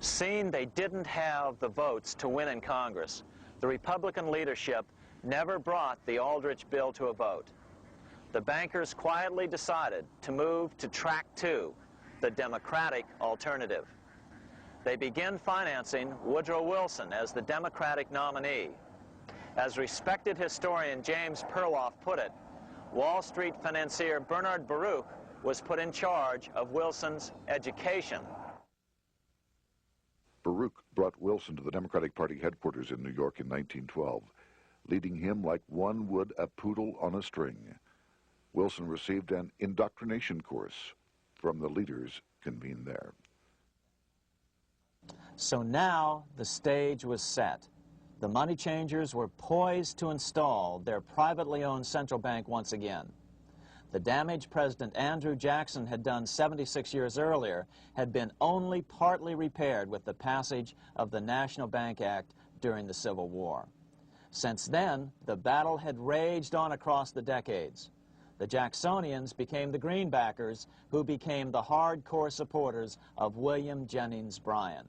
Seeing they didn't have the votes to win in Congress, the Republican leadership never brought the Aldrich bill to a vote. The bankers quietly decided to move to track 2, the Democratic alternative. They began financing Woodrow Wilson as the Democratic nominee. As respected historian James Perloff put it, Wall Street financier Bernard Baruch was put in charge of Wilson's education. Baruch brought Wilson to the Democratic Party headquarters in New York in 1912, leading him like one would a poodle on a string. Wilson received an indoctrination course from the leaders convened there. So now the stage was set. The money changers were poised to install their privately owned central bank once again. The damage President Andrew Jackson had done 76 years earlier had been only partly repaired with the passage of the National Bank Act during the Civil War. Since then, the battle had raged on across the decades. The Jacksonians became the Greenbackers, who became the hardcore supporters of William Jennings Bryan.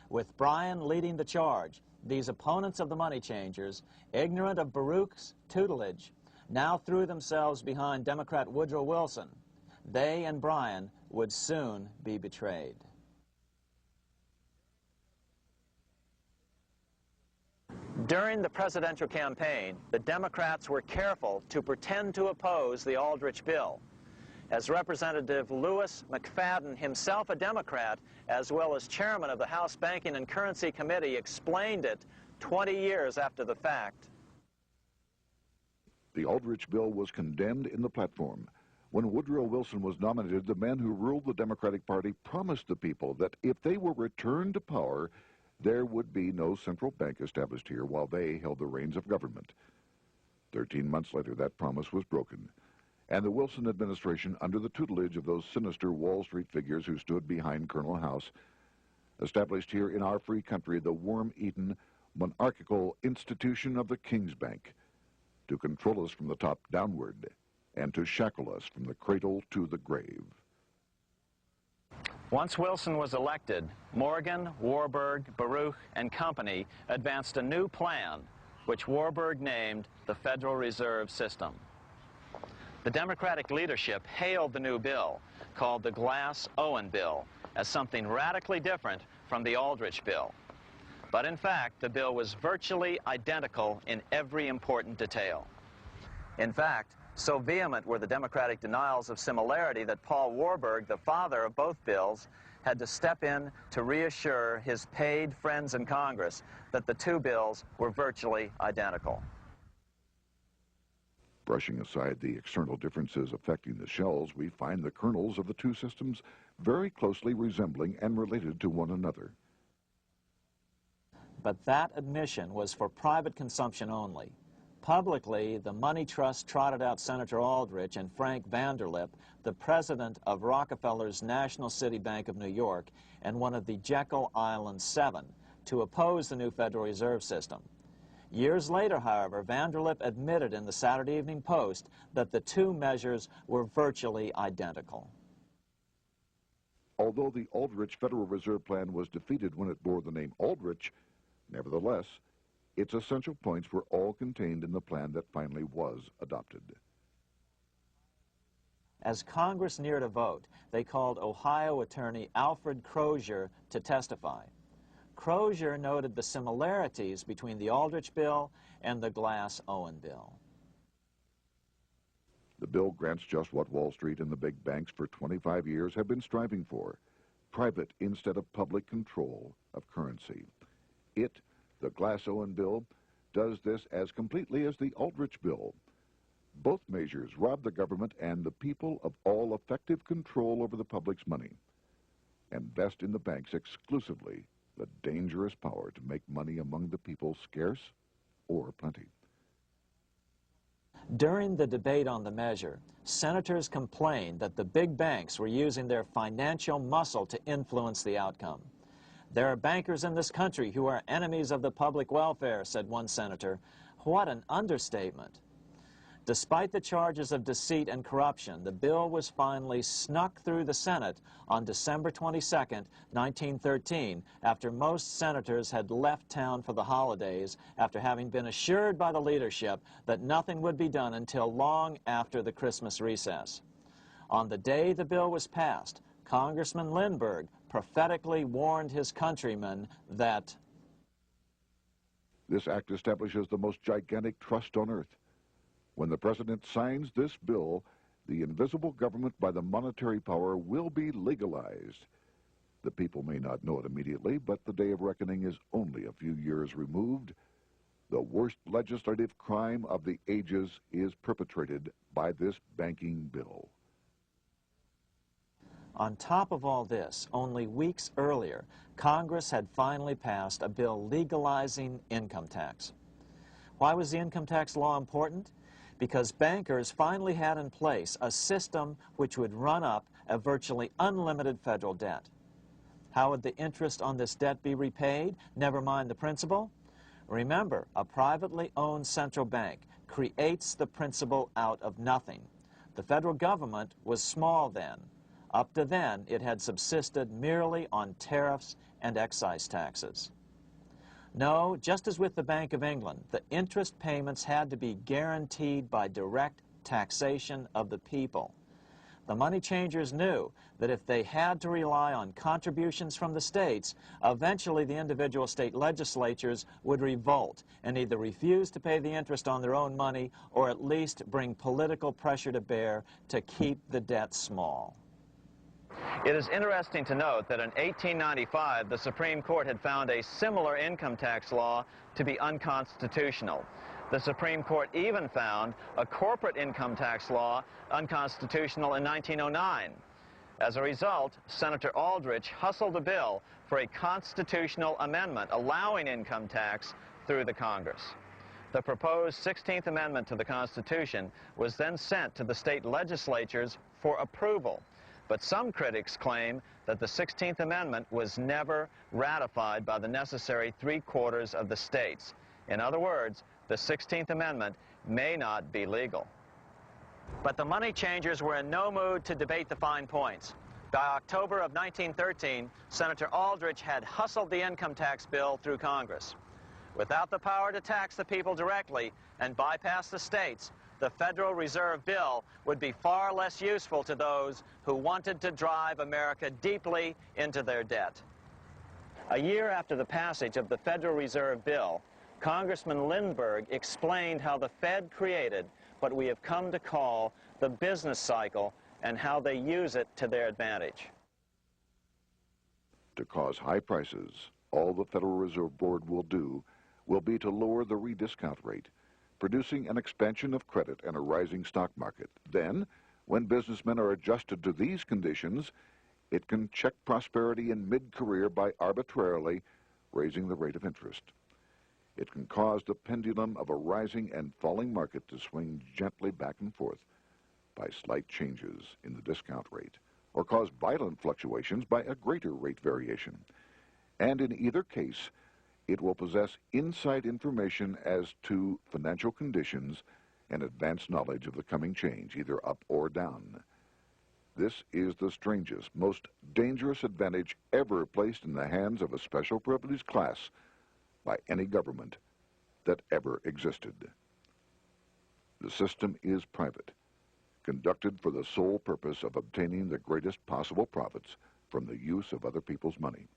With Bryan leading the charge, these opponents of the money changers, ignorant of Baruch's tutelage, now threw themselves behind Democrat Woodrow Wilson. They and Bryan would soon be betrayed. During the presidential campaign, the Democrats were careful to pretend to oppose the Aldrich bill. As Representative Lewis McFadden, himself a Democrat, as well as chairman of the House Banking and Currency Committee, explained it 20 years after the fact. The Aldrich bill was condemned in the platform. When Woodrow Wilson was nominated, the man who ruled the Democratic Party promised the people that if they were returned to power, there would be no central bank established here while they held the reins of government. 13 months later, that promise was broken, and the Wilson administration, under the tutelage of those sinister Wall Street figures who stood behind Colonel House, established here in our free country the worm-eaten, monarchical institution of the King's Bank, to control us from the top downward and to shackle us from the cradle to the grave. Once Wilson was elected, Morgan, Warburg, Baruch, and company advanced a new plan, which Warburg named the Federal Reserve System. The Democratic leadership hailed the new bill, called the Glass-Owen Bill, as something radically different from the Aldrich bill. But in fact, the bill was virtually identical in every important detail. In fact, so vehement were the Democratic denials of similarity that Paul Warburg, the father of both bills, had to step in to reassure his paid friends in Congress that the two bills were virtually identical. Brushing aside the external differences affecting the shells, we find the kernels of the two systems very closely resembling and related to one another. But that admission was for private consumption only. Publicly, the money trust trotted out Senator Aldrich and Frank Vanderlip, the president of Rockefeller's National City Bank of New York and one of the Jekyll Island 7, to oppose the new Federal Reserve System. Years later, however, Vanderlip admitted in the Saturday Evening Post that the two measures were virtually identical. Although the Aldrich Federal Reserve Plan was defeated when it bore the name Aldrich, nevertheless, its essential points were all contained in the plan that finally was adopted. As Congress neared a vote, they called Ohio attorney Alfred Crozier to testify. Crozier noted the similarities between the Aldrich bill and the Glass-Owen bill. The bill grants just what Wall Street and the big banks for 25 years have been striving for: private instead of public control of currency. It, the Glass-Owen bill, does this as completely as the Aldrich bill. Both measures rob the government and the people of all effective control over the public's money and vest in the banks exclusively the dangerous power to make money among the people scarce or plenty. During the debate on the measure, senators complained that the big banks were using their financial muscle to influence the outcome. "There are bankers in this country who are enemies of the public welfare," said one senator. What an understatement. Despite the charges of deceit and corruption, the bill was finally snuck through the Senate on December 22, 1913, after most senators had left town for the holidays after having been assured by the leadership that nothing would be done until long after the Christmas recess. On the day the bill was passed, Congressman Lindbergh prophetically warned his countrymen that this act establishes the most gigantic trust on earth. When the president signs this bill, the invisible government by the monetary power will be legalized. The people may not know it immediately, but the day of reckoning is only a few years removed. The worst legislative crime of the ages is perpetrated by this banking bill. On top of all this, only weeks earlier, Congress had finally passed a bill legalizing income tax. Why was the income tax law important? Because bankers finally had in place a system which would run up a virtually unlimited federal debt. How would the interest on this debt be repaid? Never mind the principal. Remember, a privately owned central bank creates the principal out of nothing. The federal government was small then. Up to then, it had subsisted merely on tariffs and excise taxes. No, just as with the Bank of England, the interest payments had to be guaranteed by direct taxation of the people. The money changers knew that if they had to rely on contributions from the states, eventually the individual state legislatures would revolt and either refuse to pay the interest on their own money or at least bring political pressure to bear to keep the debt small. It is interesting to note that in 1895, the Supreme Court had found a similar income tax law to be unconstitutional. The Supreme Court even found a corporate income tax law unconstitutional in 1909. As a result, Senator Aldrich hustled a bill for a constitutional amendment allowing income tax through the Congress. The proposed 16th Amendment to the Constitution was then sent to the state legislatures for approval. But some critics claim that the 16th Amendment was never ratified by the necessary 3/4 of the states. In other words, the 16th Amendment may not be legal. But the money changers were in no mood to debate the fine points. By October of 1913, Senator Aldrich had hustled the income tax bill through Congress. Without the power to tax the people directly and bypass the states, the Federal Reserve Bill would be far less useful to those who wanted to drive America deeply into their debt. A year after the passage of the Federal Reserve Bill, Congressman Lindbergh explained how the Fed created what we have come to call the business cycle and how they use it to their advantage. To cause high prices, all the Federal Reserve Board will do will be to lower the rediscount rate, producing an expansion of credit and a rising stock market. Then, when businessmen are adjusted to these conditions, it can check prosperity in mid-career by arbitrarily raising the rate of interest. It can cause the pendulum of a rising and falling market to swing gently back and forth by slight changes in the discount rate, or cause violent fluctuations by a greater rate variation. And in either case, it will possess inside information as to financial conditions and advanced knowledge of the coming change, either up or down. This is the strangest, most dangerous advantage ever placed in the hands of a special privileged class by any government that ever existed. The system is private, conducted for the sole purpose of obtaining the greatest possible profits from the use of other people's money.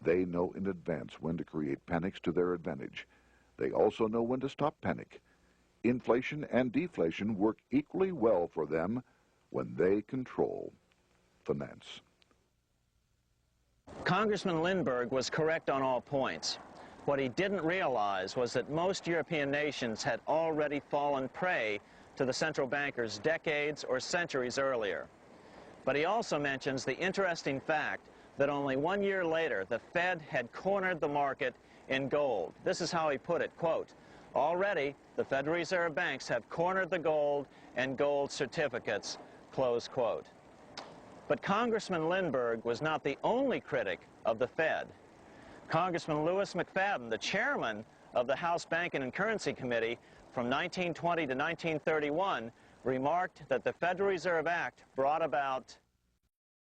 They know in advance when to create panics to their advantage. They also know when to stop panic. Inflation and deflation work equally well for them when they control finance. Congressman Lindbergh was correct on all points. What he didn't realize was that most European nations had already fallen prey to the central bankers decades or centuries earlier. But he also mentions the interesting fact that only 1 year later, the Fed had cornered the market in gold. This is how he put it, quote, "Already, the Federal Reserve banks have cornered the gold and gold certificates," close quote. But Congressman Lindbergh was not the only critic of the Fed. Congressman Lewis McFadden, the chairman of the House Banking and Currency Committee, from 1920 to 1931 remarked that the Federal Reserve Act brought about